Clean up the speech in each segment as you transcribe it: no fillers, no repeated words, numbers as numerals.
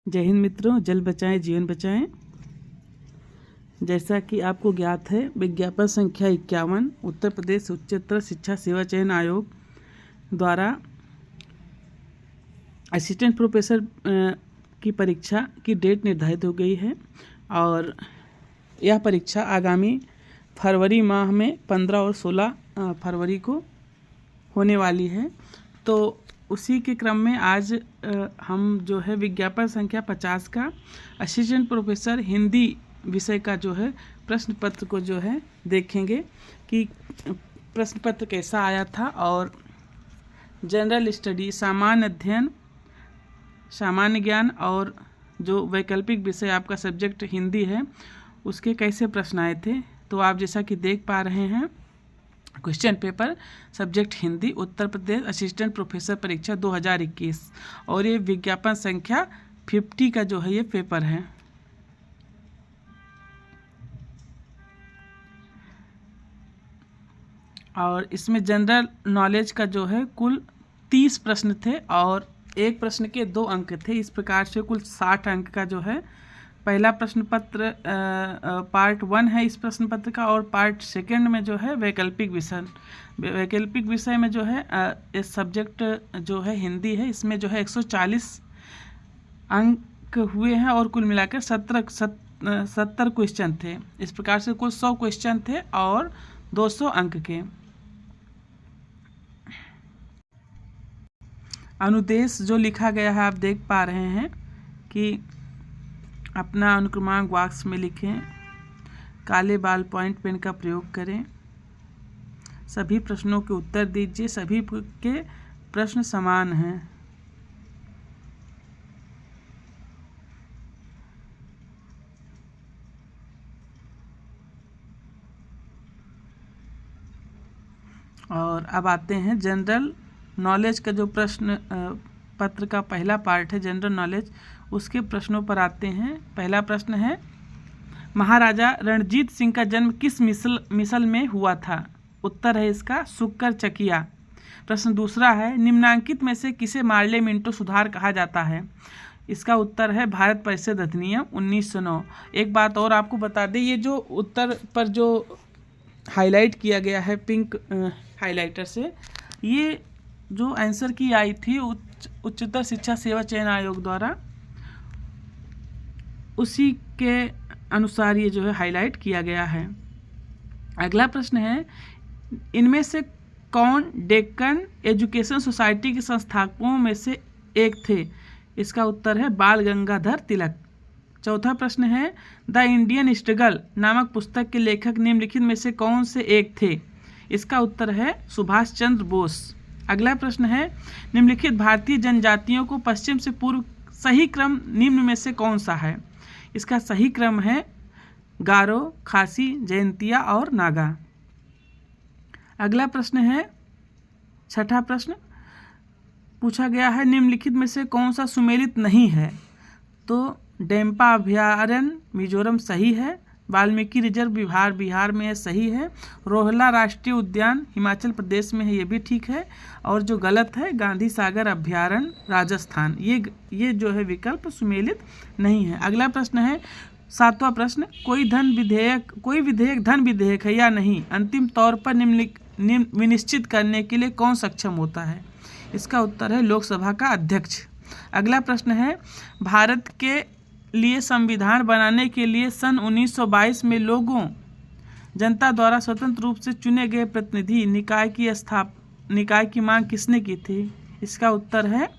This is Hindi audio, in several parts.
जय हिंद मित्रों, जल बचाएं जीवन बचाएं। जैसा कि आपको ज्ञात है, विज्ञापन संख्या 51 उत्तर प्रदेश उच्चतर शिक्षा सेवा चयन आयोग द्वारा असिस्टेंट प्रोफेसर की परीक्षा की डेट निर्धारित हो गई है और यह परीक्षा आगामी फरवरी माह में 15 और 16 फरवरी को होने वाली है। तो उसी के क्रम में आज हम जो है विज्ञापन संख्या 50 का असिस्टेंट प्रोफेसर हिंदी विषय का जो है प्रश्न पत्र को जो है देखेंगे कि प्रश्न पत्र कैसा आया था और जनरल स्टडी, सामान्य अध्ययन, सामान्य ज्ञान और जो वैकल्पिक विषय आपका सब्जेक्ट हिंदी है उसके कैसे प्रश्न आए थे। तो आप जैसा कि देख पा रहे हैं, question paper subject Hindi Uttar Pradesh assistant professor परीक्षा 2021 और ये विज्ञापन संख्या 50 का जो है ये पेपर है। और इसमें जनरल नॉलेज का जो है कुल 30 प्रश्न थे और एक प्रश्न के 2 अंक थे। इस प्रकार से कुल 60 अंक का जो है पहला प्रश्न पत्र पार्ट 1 है इस प्रश्न पत्र का और पार्ट 2 में जो है वैकल्पिक विषय में जो है इस सब्जेक्ट जो है हिंदी है, इसमें जो है 140 अंक हुए हैं और कुल मिलाकर 70 क्वेश्चन थे। इस प्रकार से कुल 100 क्वेश्चन थे और 200 अंक के। अनुदेश जो लिखा गया है आप देख पा रहे हैं कि अपना अनुक्रमांक बॉक्स में लिखें, काले बाल पॉइंट पेन का प्रयोग करें, सभी प्रश्नों के उत्तर दीजिए, सभी के प्रश्न समान हैं। और अब आते हैं जनरल नॉलेज का जो प्रश्न पत्र का पहला पार्ट है जनरल नॉलेज, उसके प्रश्नों पर आते हैं। पहला प्रश्न है, महाराजा रणजीत सिंह का जन्म किस मिसल में हुआ था? उत्तर है इसका सुक्कर चकिया। प्रश्न दूसरा है, निम्नांकित में से किसे मार्ले मिंटो सुधार कहा जाता है? इसका उत्तर है भारत परिषद अधिनियम 1909। एक बात और आपको बता दें, ये जो उत्तर पर जो हाईलाइट किया गया है पिंक हाइलाइटर से, ये जो आंसर की आई थी उच्चतर शिक्षा सेवा चयन आयोग द्वारा, उसी के अनुसार ये जो है हाईलाइट किया गया है। अगला प्रश्न है, इनमें से कौन डेक्कन एजुकेशन सोसाइटी के संस्थापकों में से एक थे? इसका उत्तर है बाल गंगाधर तिलक। चौथा प्रश्न है, द इंडियन स्ट्रगल नामक पुस्तक के लेखक निम्नलिखित में से कौन से एक थे? इसका उत्तर है सुभाष चंद्र बोस। अगला प्रश्न है, निम्नलिखित भारतीय जनजातियों को पश्चिम से पूर्व सही क्रम निम्न में से कौन सा है? इसका सही क्रम है गारो, खासी, जयंतिया और नागा। अगला प्रश्न है, छठा प्रश्न पूछा गया है, निम्नलिखित में से कौन सा सुमेलित नहीं है? तो डेम्पा अभयारण्य मिजोरम सही है, वाल्मीकि रिजर्व बिहार में है सही है, रोहला राष्ट्रीय उद्यान हिमाचल प्रदेश में है ये भी ठीक है, और जो गलत है गांधी सागर अभयारण्य राजस्थान, ये जो है विकल्प सुमेलित नहीं है। अगला प्रश्न है, 7वां प्रश्न, कोई विधेयक धन विधेयक है या नहीं, अंतिम तौर पर विनिश्चित करने के लिए कौन सक्षम होता है? इसका उत्तर है लोकसभा का अध्यक्ष। अगला प्रश्न है, भारत के लिए संविधान बनाने के लिए सन 1922 में जनता द्वारा स्वतंत्र रूप से चुने गए प्रतिनिधि निकाय की मांग किसने की थी? इसका उत्तर है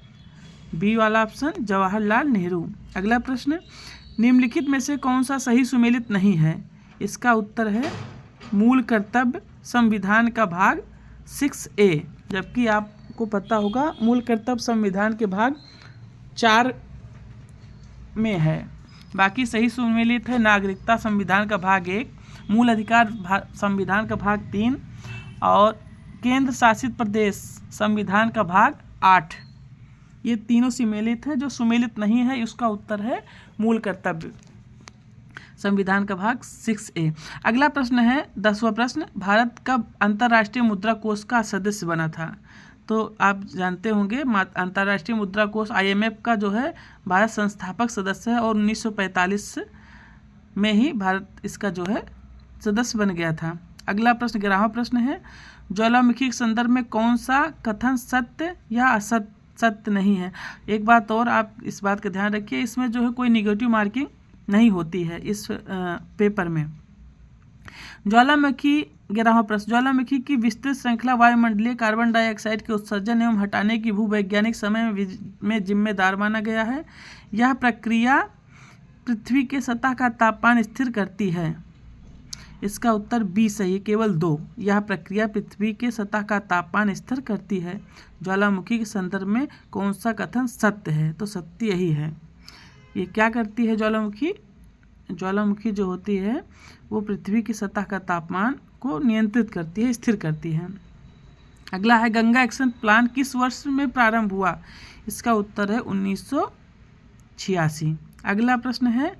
बी वाला ऑप्शन, जवाहरलाल नेहरू। अगला प्रश्न, निम्नलिखित में से कौन सा सही सुमेलित नहीं है? इसका उत्तर है मूल कर्तव्य संविधान का भाग 6A, जबकि आपको पता होगा मूल कर्तव्य संविधान के भाग 4 में है। बाकी सही सुमेलित है नागरिकता संविधान का भाग 1, मूल अधिकार संविधान का भाग 3 और केंद्र शासित प्रदेश संविधान का भाग 8। ये तीनों सुमेलित है। जो सुमेलित नहीं है उसका उत्तर है मूल कर्तव्य संविधान का भाग 6A। अगला प्रश्न है 10वां प्रश्न, भारत कब अंतर्राष्ट्रीय मुद्रा कोष का सदस्य बना था? तो आप जानते होंगे अंतर्राष्ट्रीय मुद्रा कोष IMF का जो है भारत संस्थापक सदस्य है और 1945 में ही भारत इसका जो है सदस्य बन गया था। अगला प्रश्न 11वां प्रश्न है, ज्वालामुखी के संदर्भ में कौन सा कथन सत्य या असत्य नहीं है। एक बात और आप इस बात का ध्यान रखिए, इसमें जो है कोई निगेटिव मार्किंग नहीं होती है इस पेपर में। ज्वालामुखी 11वां प्रश्न, ज्वालामुखी की विस्तृत श्रृंखला वायुमंडलीय कार्बन डाइऑक्साइड के उत्सर्जन एवं हटाने की भूवैज्ञानिक समय में जिम्मेदार माना गया है। यह प्रक्रिया पृथ्वी के सतह का तापमान स्थिर करती है। इसका उत्तर बी सही है, केवल 2। यह प्रक्रिया पृथ्वी के सतह का तापमान स्थिर करती है। ज्वालामुखी के संदर्भ में कौन सा कथन सत्य है, तो सत्य यही है। ये क्या करती है ज्वालामुखी? ज्वालामुखी जो होती है वो पृथ्वी की सतह का तापमान को नियंत्रित करती है, स्थिर करती है। अगला है, गंगा एक्शन प्लान किस वर्ष में प्रारंभ हुआ? इसका उत्तर है 1986। अगला प्रश्न है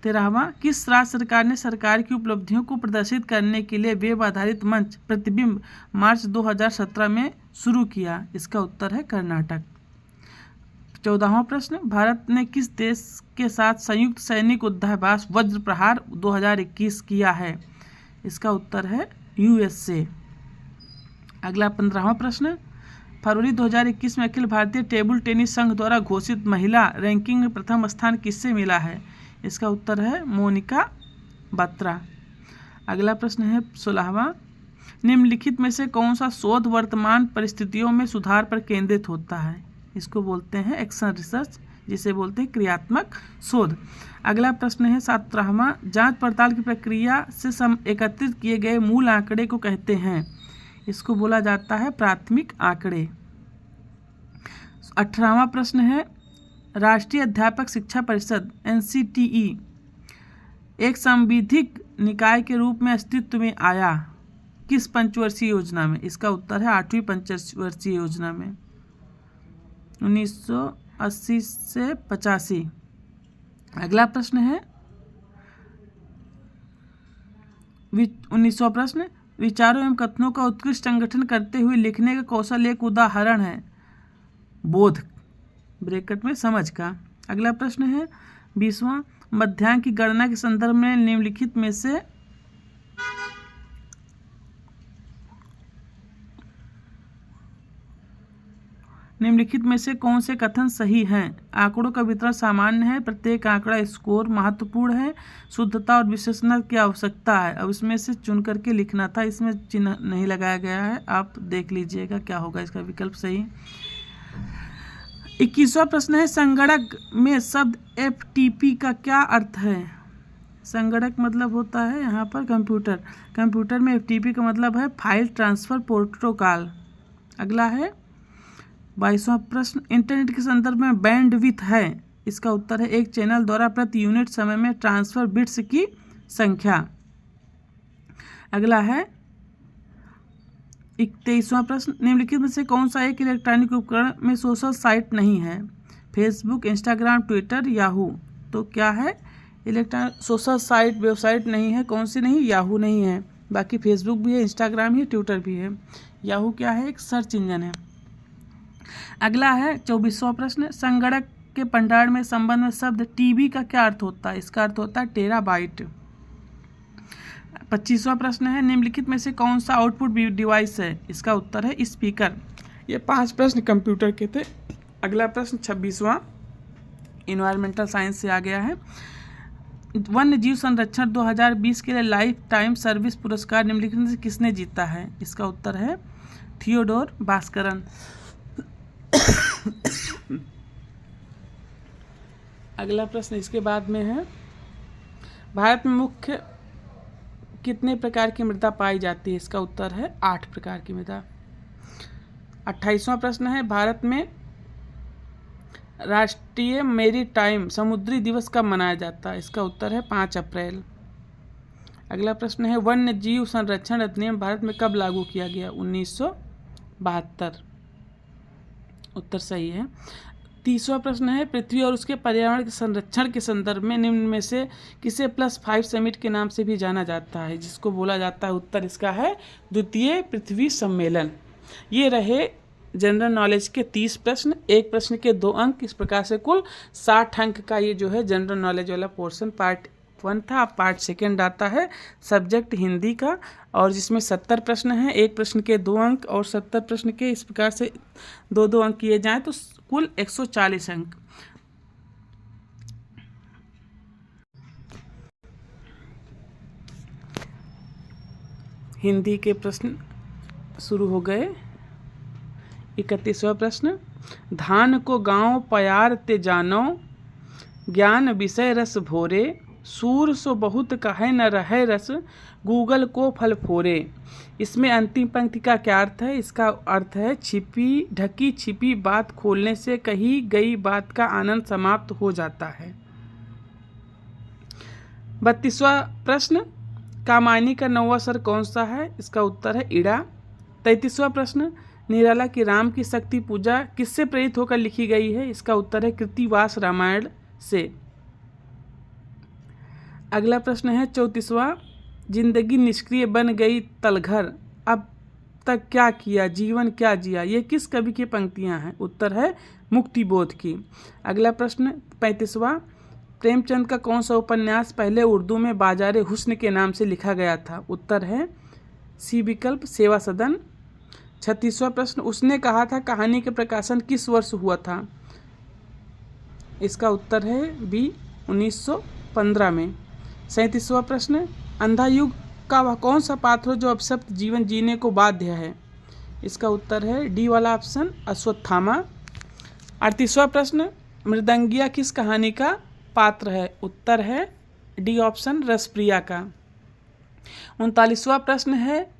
13वां, किस राज्य सरकार ने सरकार की उपलब्धियों को प्रदर्शित करने के लिए वेब आधारित मंच प्रतिबिंब मार्च 2017 में शुरू किया? इसका उत्तर है कर्नाटक। 14वां प्रश्न, भारत ने किस देश के साथ संयुक्त सैनिक युद्धाभ्यास वज्र प्रहार 2021 किया है? इसका उत्तर है USA। अगला 15वां प्रश्न, फरवरी 2021 में अखिल भारतीय टेबल टेनिस संघ द्वारा घोषित महिला रैंकिंग में प्रथम स्थान किससे मिला है? इसका उत्तर है मोनिका बत्रा। अगला प्रश्न है 16वां, निम्नलिखित में से कौन सा शोध वर्तमान परिस्थितियों में सुधार पर केंद्रित होता है? इसको बोलते हैं एक्शन रिसर्च, जिसे बोलते हैं क्रियात्मक शोध। अगला प्रश्न है 17वां, जांच पड़ताल की प्रक्रिया से एकत्रित किए गए मूल आंकड़े को कहते हैं? इसको बोला जाता है प्राथमिक आंकड़े। 18वां प्रश्न है, राष्ट्रीय अध्यापक शिक्षा परिषद NCTE एक संविधिक निकाय के रूप में अस्तित्व में आया किस पंचवर्षीय योजना में? इसका उत्तर है 8वीं पंचवर्षीय योजना में, 1980 से 85। अगला प्रश्न है 19वां प्रश्न, विचारों एवं कथनों का उत्कृष्ट संगठन करते हुए लिखने का कौशल एक उदाहरण है बोध ब्रैकेट में समझ का। अगला प्रश्न है 20वां, मध्यांक की गणना के संदर्भ में निम्नलिखित में से कौन से कथन सही हैं? आंकड़ों का वितरण सामान्य है, प्रत्येक आंकड़ा स्कोर महत्वपूर्ण है, शुद्धता और विशेषणता की आवश्यकता है। अब इसमें से चुन करके लिखना था, इसमें चिन्ह नहीं लगाया गया है, आप देख लीजिएगा क्या होगा इसका विकल्प सही। 21वां प्रश्न है, संगणक में शब्द FTP का क्या अर्थ है? संगणक मतलब होता है यहाँ पर कंप्यूटर, कंप्यूटर में FTP का मतलब है फाइल ट्रांसफर प्रोटोकॉल। अगला है 22वां प्रश्न, इंटरनेट के संदर्भ में बैंडविड्थ है? इसका उत्तर है एक चैनल द्वारा प्रति यूनिट समय में ट्रांसफर बिट्स की संख्या। अगला है 23वां प्रश्न, निम्नलिखित में से कौन सा एक इलेक्ट्रॉनिक उपकरण में सोशल साइट नहीं है? Facebook, Instagram, Twitter, Yahoo. तो क्या है? सोशल साइट वेबसाइट नहीं है। कौन सी नहीं? याहू नहीं है। बाकी फेसबुक भी है, इंस्टाग्राम ही, ट्विटर भी है। याहू क्या है? एक सर्च इंजन है। अगला है 24वां प्रश्न, संगणक के भंडारण में संबंध में शब्द TB का क्या अर्थ होता है? इसका अर्थ होता है टेराबाइट। 25वां प्रश्न है, निम्नलिखित में से कौन सा आउटपुट डिवाइस है? इसका उत्तर है स्पीकर। ये 5 प्रश्न कंप्यूटर के थे। अगला प्रश्न 26वां इन्वायरमेंटल साइंस से आ गया है। वन्य जीव संरक्षण 2020 के लिए लाइफ टाइम सर्विस पुरस्कार निम्नलिखित में से किसने जीता है? इसका उत्तर है थियोडोर भास्करन। अगला प्रश्न इसके बाद में है, भारत में मुख्य कितने प्रकार की मृदा पाई जाती है? इसका उत्तर है 8 प्रकार की मृदा। 28वां प्रश्न है, भारत में राष्ट्रीय मैरीटाइम समुद्री दिवस कब मनाया जाता है? इसका उत्तर है 5 अप्रैल। अगला प्रश्न है, वन्य जीव संरक्षण अधिनियम भारत में कब लागू किया गया? 1972। उत्तर सही है। 30वां प्रश्न है, पृथ्वी और उसके पर्यावरण के संरक्षण के संदर्भ में निम्न में से किसे +5 समिट के नाम से भी जाना जाता है? जिसको बोला जाता है, उत्तर इसका है द्वितीय पृथ्वी सम्मेलन। ये रहे जनरल नॉलेज के 30 प्रश्न, एक प्रश्न के 2 अंक, इस प्रकार से कुल 60 अंक का ये जो है जनरल नॉलेज वाला पोर्शन पार्ट 1 था। अब पार्ट 2 आता है सब्जेक्ट हिंदी का, और जिसमें 70 प्रश्न हैं, एक प्रश्न के 2 अंक और 70 प्रश्न के इस प्रकार से 2-2 अंक किए जाएं तो कुल 140 अंक। हिंदी के प्रश्न शुरू हो गए। 31वां प्रश्न, धान को गाँव पयार ते जानो, ज्ञान विषय रस भोरे, सूर सो बहुत कहे न रहे रस, गूगल को फल फोरे। इसमें अंतिम पंक्ति का क्या अर्थ है? इसका अर्थ है ढकी छिपी बात खोलने से कही गई बात का आनंद समाप्त हो जाता है। 32वां प्रश्न, कामायनी का 9वां स्वर कौन सा है? इसका उत्तर है इड़ा। 33वां प्रश्न, निराला की राम की शक्ति पूजा किससे प्रेरित होकर लिखी गई है? इसका उत्तर है कृत्तिवास रामायण से। अगला प्रश्न है 34वां, जिंदगी निष्क्रिय बन गई तलघर, अब तक क्या किया, जीवन क्या जिया, ये किस कवि की पंक्तियां हैं? उत्तर है मुक्तिबोध की। अगला प्रश्न 35वां, प्रेमचंद का कौन सा उपन्यास पहले उर्दू में बाजारे हुस्न के नाम से लिखा गया था? उत्तर है सी विकल्प सेवा सदन। 36वां प्रश्न, उसने कहा था कहानी के प्रकाशन किस वर्ष हुआ था? इसका उत्तर है बी 1915 में। 37वां प्रश्न, अंधा युग का वह कौन सा पात्र हो जो अपशब्द जीवन जीने को बाध्य है? इसका उत्तर है डी वाला ऑप्शन अश्वत्थामा। 38वां प्रश्न, मृदंगिया किस कहानी का पात्र है? उत्तर है डी ऑप्शन रसप्रिया का। 39वां प्रश्न है,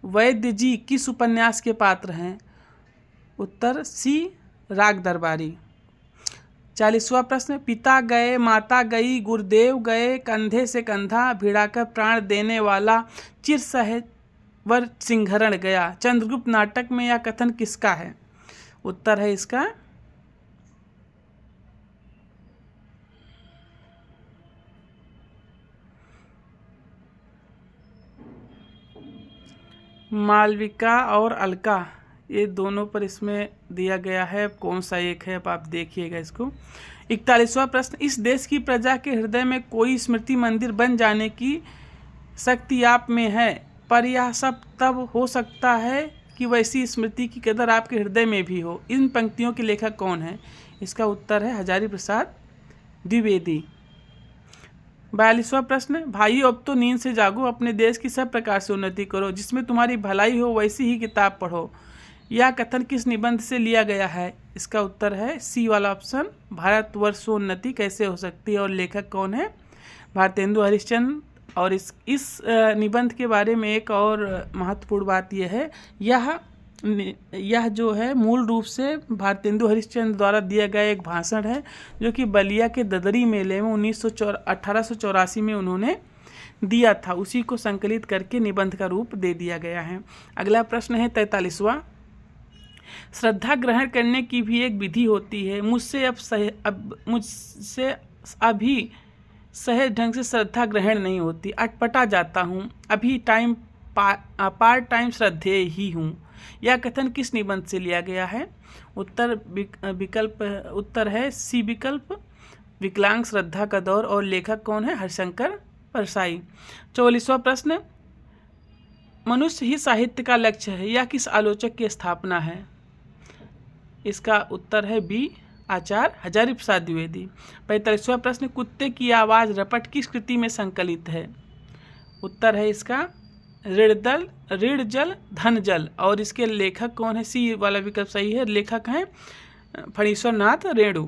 वैद्य जी किस उपन्यास के पात्र हैं? उत्तर सी राग दरबारी। 40वां प्रश्न, पिता गए माता गई गुरुदेव गए, कंधे से कंधा भिड़ाकर प्राण देने वाला चिर सहवर सिंहरण गया, चंद्रगुप्त नाटक में यह कथन किसका है? उत्तर है इसका मालविका और अलका, ये दोनों पर इसमें दिया गया है, कौन सा एक है अब आप देखिएगा इसको। 41वां प्रश्न, इस देश की प्रजा के हृदय में कोई स्मृति मंदिर बन जाने की शक्ति आप में है, पर यह सब तब हो सकता है कि वैसी स्मृति की कदर आपके हृदय में भी हो। इन पंक्तियों के लेखक कौन है? इसका उत्तर है हजारी प्रसाद द्विवेदी। 42वां प्रश्न, भाइयों अब तो नींद से जागो, अपने देश की सब प्रकार से उन्नति करो, जिसमें तुम्हारी भलाई हो वैसी ही किताब पढ़ो। यह कथन किस निबंध से लिया गया है? इसका उत्तर है सी वाला ऑप्शन भारतवर्षोन्नति कैसे हो सकती है, और लेखक कौन है? भारतेंदु हरिश्चंद्र। और इस निबंध के बारे में एक और महत्वपूर्ण बात यह है, यह जो है मूल रूप से भारतेंदु हरिश्चंद्र द्वारा दिया गया एक भाषण है, जो कि बलिया के ददरी मेले में 1884 में उन्होंने दिया था, उसी को संकलित करके निबंध का रूप दे दिया गया है। अगला प्रश्न है 43वां, श्रद्धा ग्रहण करने की भी एक विधि होती है, मुझसे अभी सहज ढंग से श्रद्धा ग्रहण नहीं होती, अटपटा जाता हूँ, अभी पार्ट टाइम श्रद्धेय ही हूँ। यह कथन किस निबंध से लिया गया है? उत्तर है सी विकल्प विकलांग श्रद्धा का दौर, और लेखक कौन है? हरिशंकर परसाई। 44वां प्रश्न, मनुष्य ही साहित्य का लक्ष्य है, यह किस आलोचक की स्थापना है? इसका उत्तर है बी आचार्य हजारी प्रसाद द्विवेदी। 45वां प्रश्न, कुत्ते की आवाज़ रपट किस कृति में संकलित है? उत्तर है इसका ऋण जल धन जल, और इसके लेखक कौन है? सी वाला विकल्प सही है, लेखक हैं फणीश्वर नाथ रेणु।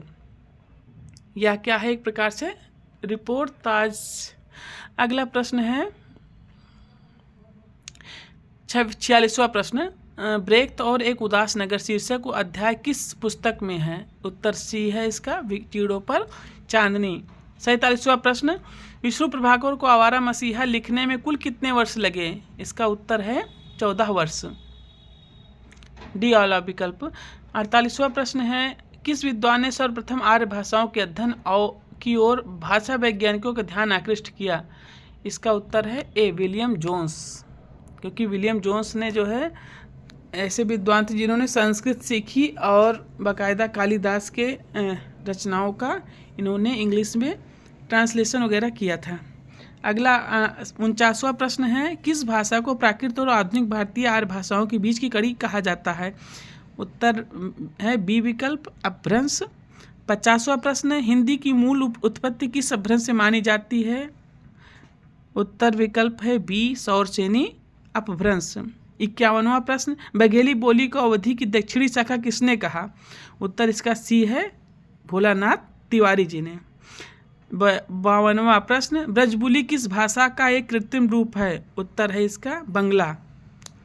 यह क्या है? एक प्रकार से रिपोर्ट ताज। अगला प्रश्न है 46वां प्रश्न, ब्रेख्त और एक उदास नगर शीर्षक को अध्याय किस पुस्तक में है? उत्तर सी है इसका चिड़ों पर चांदनी। 47वां प्रश्न, विष्णु प्रभाकर को आवारा मसीहा लिखने में कुल कितने वर्ष लगे? इसका उत्तर है 14 वर्ष, डी वाला विकल्प। 48वां प्रश्न है, किस विद्वान ने सर्वप्रथम आर्य भाषाओं के अध्ययन की ओर भाषा वैज्ञानिकों का ध्यान आकृष्ट किया? इसका उत्तर है ए विलियम जोन्स, क्योंकि विलियम जोन्स ने जो है ऐसे विद्वान थे जिन्होंने संस्कृत सीखी और बाकायदा कालिदास के रचनाओं का इन्होंने इंग्लिश में ट्रांसलेशन वगैरह किया था। अगला 49वां प्रश्न है, किस भाषा को प्राकृत और आधुनिक भारतीय आर्य भाषाओं के बीच की कड़ी कहा जाता है? उत्तर है बी विकल्प अपभ्रंश। 50वां प्रश्न है, हिंदी की मूल उत्पत्ति किस अपभ्रंश से मानी जाती है? उत्तर विकल्प है बी सौरसेनी अपभ्रंश। 51वां प्रश्न, बघेली बोली को अवधि की दक्षिणी शाखा किसने कहा? उत्तर इसका सी है भोलानाथ तिवारी जी ने। 52वां प्रश्न, ब्रजबुली किस भाषा का एक कृत्रिम रूप है? उत्तर है इसका बंगला,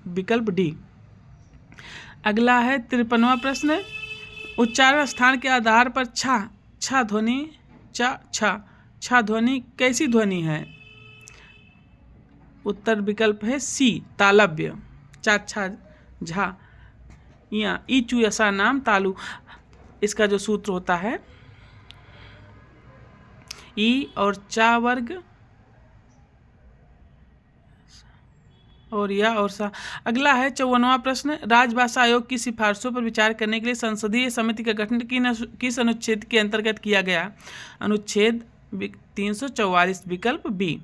विकल्प डी। अगला है 53वां प्रश्न, उच्चारण स्थान के आधार पर छा ध्वनि छा ध्वनि कैसी ध्वनि है? उत्तर विकल्प है सी तालव्य, चा छा झा या ईचू ऐसा नाम तालु। इसका जो सूत्र होता है ई और चा वर्ग और या और सा। अगला है 54वां प्रश्न, राजभाषा आयोग की सिफारिशों पर विचार करने के लिए संसदीय समिति का गठन किस अनुच्छेद के अंतर्गत किया गया? अनुच्छेद 344, विकल्प बी।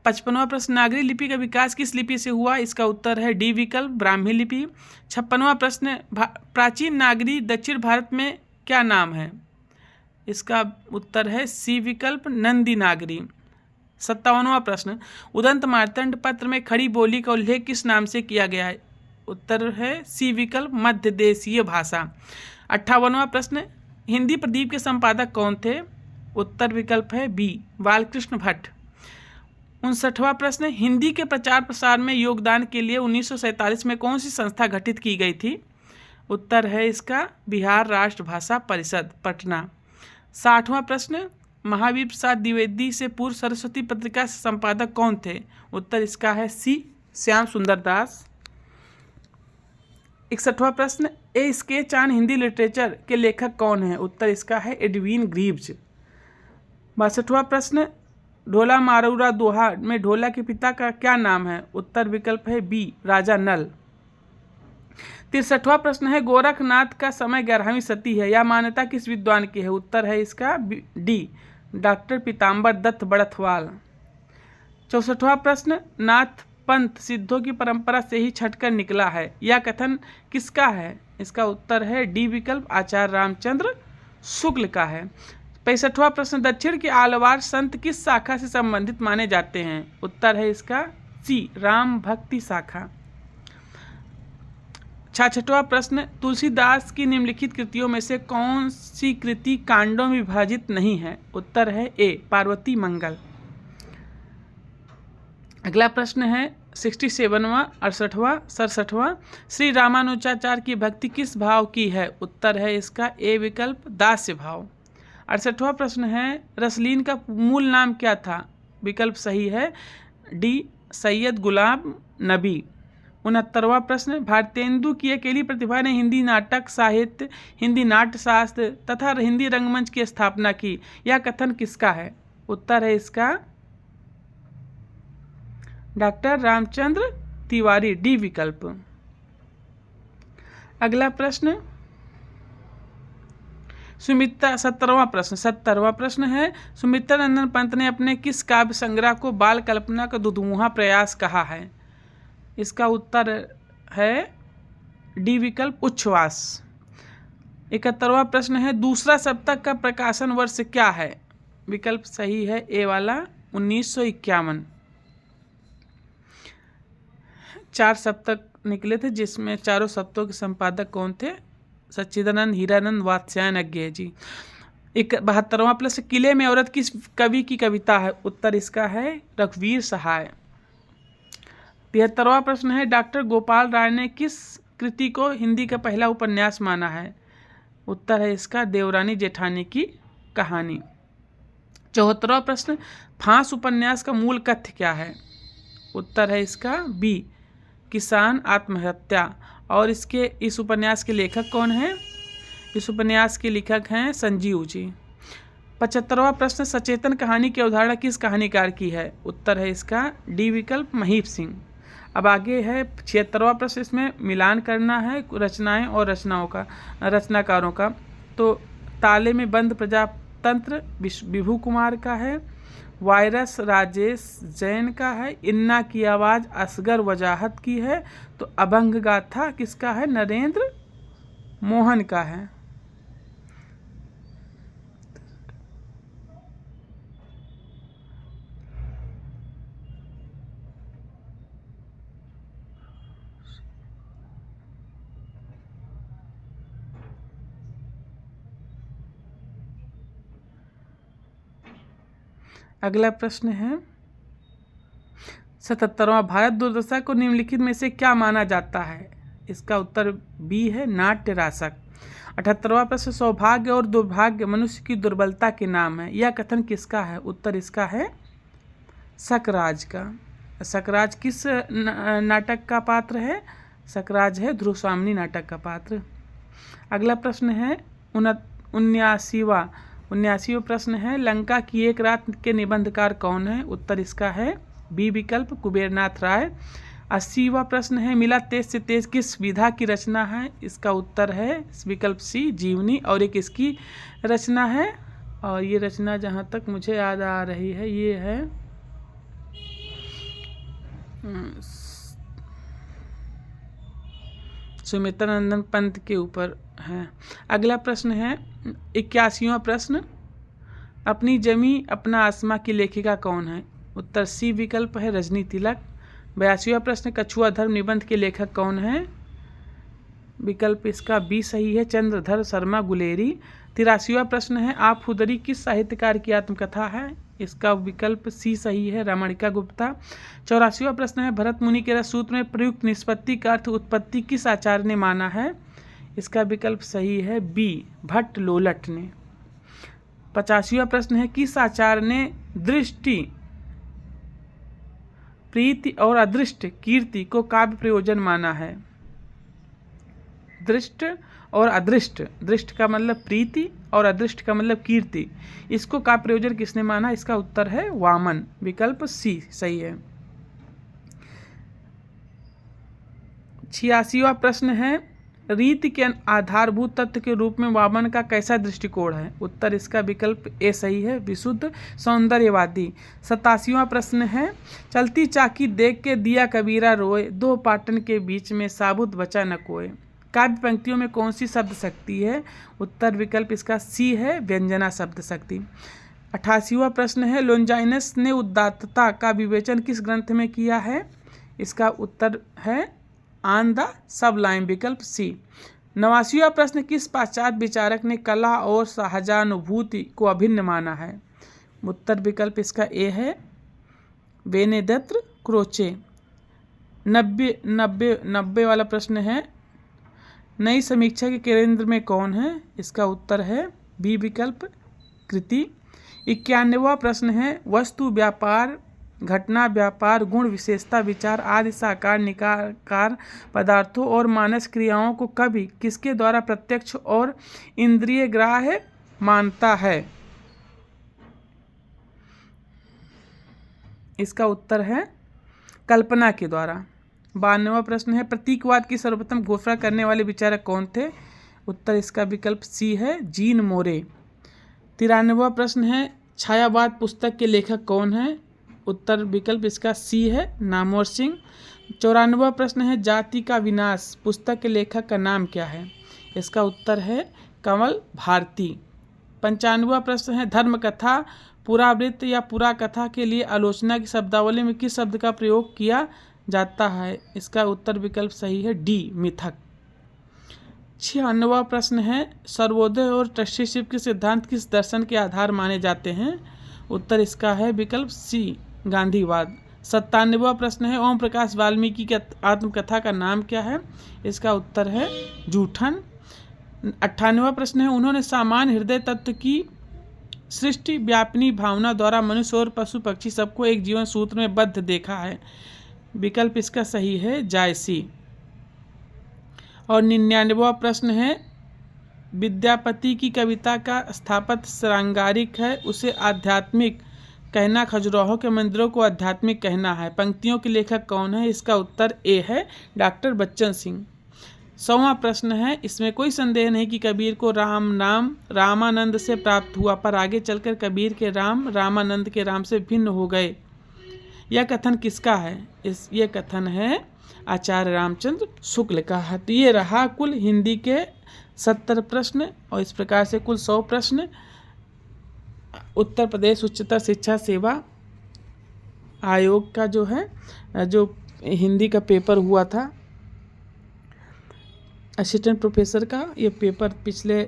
55वां प्रश्न, नागरी लिपि का विकास किस लिपि से हुआ? इसका उत्तर है डी विकल्प ब्राह्मी लिपि। 56वां प्रश्न, प्राचीन नागरी दक्षिण भारत में क्या नाम है? इसका उत्तर है सी विकल्प नंदी नागरी। 57वां प्रश्न, उदंत मार्तंड पत्र में खड़ी बोली का उल्लेख किस नाम से किया गया है? उत्तर है सी विकल्प मध्य देशीय भाषा। 58वां प्रश्न, हिंदी प्रदीप के संपादक कौन थे? उत्तर विकल्प है बी बालकृष्ण भट्ट। 59वां प्रश्न, हिंदी के प्रचार प्रसार में योगदान के लिए 1947 में कौन सी संस्था गठित की गई थी? उत्तर है इसका बिहार राष्ट्र भाषा परिषद, पटना। 60वां प्रश्न, महावीर प्रसाद द्विवेदी से पूर्व सरस्वती पत्रिका से संपादक कौन थे? उत्तर इसका है सी श्याम सुंदर दास। 61वां प्रश्न, ए स्केच ऑन हिंदी लिटरेचर के लेखक कौन है? उत्तर इसका है एडविन ग्रीव्स। 62वां प्रश्न, ढोला मारूरा दोहा में ढोला के पिता का क्या नाम है? उत्तर विकल्प है बी राजा नल। 63वां प्रश्न है, गोरखनाथ का समय 11वीं सदी है, यह मान्यता किस विद्वान की है? उत्तर है इसका डी डॉक्टर पीताम्बर दत्त बड़थवाल। 64वां प्रश्न, नाथ पंथ सिद्धों की परंपरा से ही छटकर निकला है, यह कथन किसका है? इसका उत्तर है डी विकल्प आचार्य रामचंद्र शुक्ल का है। 65वां प्रश्न, दक्षिण के आलवार संत किस शाखा से संबंधित माने जाते हैं? उत्तर है इसका सी राम भक्ति शाखा। 66वां प्रश्न, तुलसीदास की निम्नलिखित कृतियों में से कौन सी कृति कांडों में विभाजित नहीं है? उत्तर है ए पार्वती मंगल। अगला प्रश्न है 67वां 67वां, श्री रामानुजाचार्य की भक्ति किस भाव की है? उत्तर है इसका ए विकल्प दास्य भाव। 68वां प्रश्न है, रसलीन का मूल नाम क्या था? विकल्प सही है डी सैयद गुलाम नबी। 69वां प्रश्न, भारतेंदु की अकेली प्रतिभा ने हिंदी नाटक साहित्य, हिंदी नाट्य शास्त्र तथा हिंदी रंगमंच की स्थापना की, यह कथन किसका है? उत्तर है इसका डॉक्टर रामचंद्र तिवारी, डी विकल्प। अगला प्रश्न 70वां प्रश्न है, सुमित्रा नंदन पंत ने अपने किस काव्य संग्रह को बाल कल्पना का दुधमुहा प्रयास कहा है? इसका उत्तर है डी विकल्प उच्छ्वास। 71वां प्रश्न है, दूसरा सप्तक का प्रकाशन वर्ष क्या है? विकल्प सही है ए वाला 1951। 4 सप्तक निकले थे, जिसमें चारों सप्तकों के संपादक कौन थे? सच्चिदानंद हीरानंद वात्स्यायन अज्ञेय जी। 72वां प्रश्न, किले में औरत किस कवि की कविता है? उत्तर इसका है रघुवीर सहाय। 73वां प्रश्न है, डॉक्टर गोपाल राय ने किस कृति को हिंदी का पहला उपन्यास माना है? उत्तर है इसका देवरानी जेठानी की कहानी। 74वां प्रश्न, फांस उपन्यास का मूल कथ्य क्या है? उत्तर है इसका बी किसान आत्महत्या। और इस उपन्यास के लेखक कौन हैं? इस उपन्यास के लेखक हैं संजीव जी। 75वां प्रश्न, सचेतन कहानी की अवधारणा किस कहानीकार की है? उत्तर है इसका डी विकल्प महीप सिंह। अब आगे है 76वां प्रश्न, इसमें मिलान करना है रचनाएं और रचनाओं का, रचनाकारों का। तो ताले में बंद प्रजातंत्र विभू कुमार का है, वायरस राजेश जैन का है, इन्ना की आवाज़ असगर वजाहत की है, तो अभंग गाथा किसका है, नरेंद्र मोहन का है। अगला प्रश्न है 77वां, भारत दुर्दशा को निम्नलिखित में से क्या माना जाता है? इसका उत्तर बी है, नाट्य रासक। 78वां प्रश्न, सौभाग्य और दुर्भाग्य मनुष्य की दुर्बलता के नाम है, यह कथन किसका है? उत्तर इसका है सकराज का। सकराज किस नाटक का पात्र है? सकराज है ध्रुवस्वामिनी नाटक का पात्र। अगला प्रश्न है 79वां प्रश्न है, लंका की एक रात के निबंधकार कौन है? उत्तर इसका है बी विकल्प, कुबेरनाथ राय। 80वां प्रश्न है, मिला तेज से तेज किस विधा की रचना है? इसका उत्तर है विकल्प सी, जीवनी। और एक इसकी रचना है, और ये रचना जहाँ तक मुझे याद आ रही है ये है सुमित्रानंदन पंत के ऊपर है। अगला प्रश्न है 81वां प्रश्न, अपनी जमी अपना आसमां की लेखिका कौन है? उत्तर सी विकल्प है, रजनी तिलक। 82वां प्रश्न, कछुआ धर्म निबंध के लेखक कौन है? विकल्प इसका बी सही है, चंद्रधर शर्मा गुलेरी। 83वां प्रश्न है, आप खुदरी किस साहित्यकार की आत्मकथा है? इसका विकल्प सी सही है, रमणिका गुप्ता। 84वां प्रश्न है, भरत मुनि के रससूत्र में प्रयुक्त निष्पत्ति का अर्थ उत्पत्ति किस आचार्य ने माना है? इसका विकल्प सही है बी, भट्ट लोलट ने। 85वां प्रश्न है, किस आचार्य ने दृष्टि, प्रीति और अदृष्ट कीर्ति को काव्य प्रयोजन माना है? दृष्ट और अदृष्ट, दृष्ट का मतलब प्रीति और अदृष्ट का मतलब कीर्ति, इसको काव्य प्रयोजन किसने माना? इसका उत्तर है वामन, विकल्प सी सही है। 86वां प्रश्न है, रीति के आधारभूत तत्व के रूप में वामन का कैसा दृष्टिकोण है? उत्तर इसका विकल्प ए सही है, विशुद्ध सौंदर्यवादी। 87वां प्रश्न है, चलती चाकी देख के दिया कबीरा रोए, दो पाटन के बीच में साबुत बचा न कोय। काव्य पंक्तियों में कौन सी शब्द शक्ति है? उत्तर विकल्प इसका सी है, व्यंजना शब्द शक्ति। 88वां प्रश्न है, लोंजाइनस ने उदात्तता का विवेचन किस ग्रंथ में किया है? इसका उत्तर है ऑन द सबलाइम, विकल्प सी। 89वां प्रश्न, किस पाश्चात्य विचारक ने कला और सहजानुभूति को अभिन्न माना है? उत्तर विकल्प इसका ए है, बेनेदत्र क्रोचे। 90 वाला प्रश्न है, नई समीक्षा के केंद्र में कौन है? इसका उत्तर है बी विकल्प, कृति। 91वां प्रश्न है, वस्तु व्यापार, घटना व्यापार, गुण विशेषता विचार आदि साकार निराकार पदार्थों और मानस क्रियाओं को कवि किसके द्वारा प्रत्यक्ष और इंद्रिय ग्राह्य मानता है? इसका उत्तर है कल्पना के द्वारा। 92वां प्रश्न है, प्रतीकवाद की सर्वप्रथम घोषणा करने वाले विचारक कौन थे? उत्तर इसका विकल्प सी है, जीन मोरे। 93वां प्रश्न है, छायावाद पुस्तक के लेखक कौन है? उत्तर विकल्प इसका सी है, नामवर सिंह। 94वां प्रश्न है, जाति का विनाश पुस्तक के लेखक का नाम क्या है? इसका उत्तर है कमल भारती। 95वां प्रश्न है, धर्म कथा, पुरावृत्त या पुरा कथा के लिए आलोचना की शब्दावली में किस शब्द का प्रयोग किया जाता है? इसका उत्तर विकल्प सही है, डी मिथक। 96वां प्रश्न है, सर्वोदय और ट्रस्टीशिप के सिद्धांत किस दर्शन के आधार माने जाते हैं? उत्तर इसका है विकल्प सी, गांधीवाद। 97वां प्रश्न है, ओम प्रकाश वाल्मीकि की आत्मकथा का नाम क्या है? इसका उत्तर है जूठन। 98वां प्रश्न है, उन्होंने सामान्य हृदय तत्व की सृष्टि व्यापनी भावना द्वारा मनुष्य और पशु पक्षी सबको एक जीवन सूत्र में बद्ध देखा है। विकल्प इसका सही है, जायसी। और 99वां प्रश्न है, विद्यापति की कविता का स्थापत्य श्रृंगारिक है, उसे आध्यात्मिक कहना खजुराहो के मंदिरों को आध्यात्मिक कहना है। पंक्तियों के लेखक कौन है? इसका उत्तर ए है, डॉक्टर बच्चन सिंह। 100वां प्रश्न है, इसमें कोई संदेह नहीं कि कबीर को राम नाम रामानंद से प्राप्त हुआ, पर आगे चलकर कबीर के राम रामानंद के राम से भिन्न हो गए। यह कथन किसका है? ये कथन है आचार्य रामचंद्र शुक्ल का है। तो ये रहा कुल हिंदी के 70 प्रश्न, और इस प्रकार से कुल 100 प्रश्न उत्तर प्रदेश उच्चतर शिक्षा सेवा आयोग का जो है, जो हिंदी का पेपर हुआ था असिस्टेंट प्रोफेसर का, ये पेपर पिछले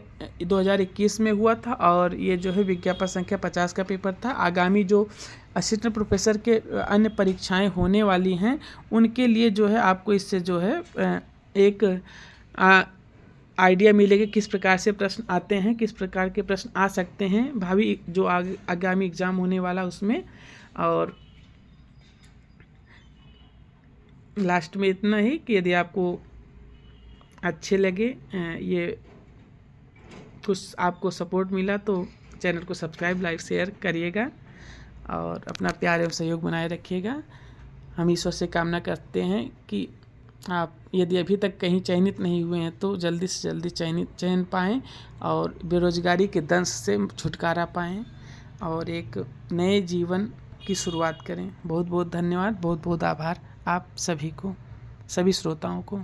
2021 में हुआ था, और ये जो है विज्ञापन संख्या 50 का पेपर था। आगामी जो असिस्टेंट प्रोफेसर के अन्य परीक्षाएं होने वाली हैं, उनके लिए जो है आपको इससे जो है एक आइडिया मिलेगा किस प्रकार से प्रश्न आते हैं, किस प्रकार के प्रश्न आ सकते हैं भावी जो आगामी एग्ज़ाम होने वाला उसमें। और लास्ट में इतना ही कि यदि आपको अच्छे लगे, ये कुछ आपको सपोर्ट मिला, तो चैनल को सब्सक्राइब, लाइक, शेयर करिएगा और अपना प्यार एवं सहयोग बनाए रखिएगा। हम ईश्वर से कामना करते हैं कि आप यदि अभी तक कहीं चयनित नहीं हुए हैं तो जल्दी से जल्दी चयन पाएँ और बेरोजगारी के दंश से छुटकारा पाएँ और एक नए जीवन की शुरुआत करें। बहुत बहुत धन्यवाद, बहुत बहुत आभार आप सभी को, सभी श्रोताओं को।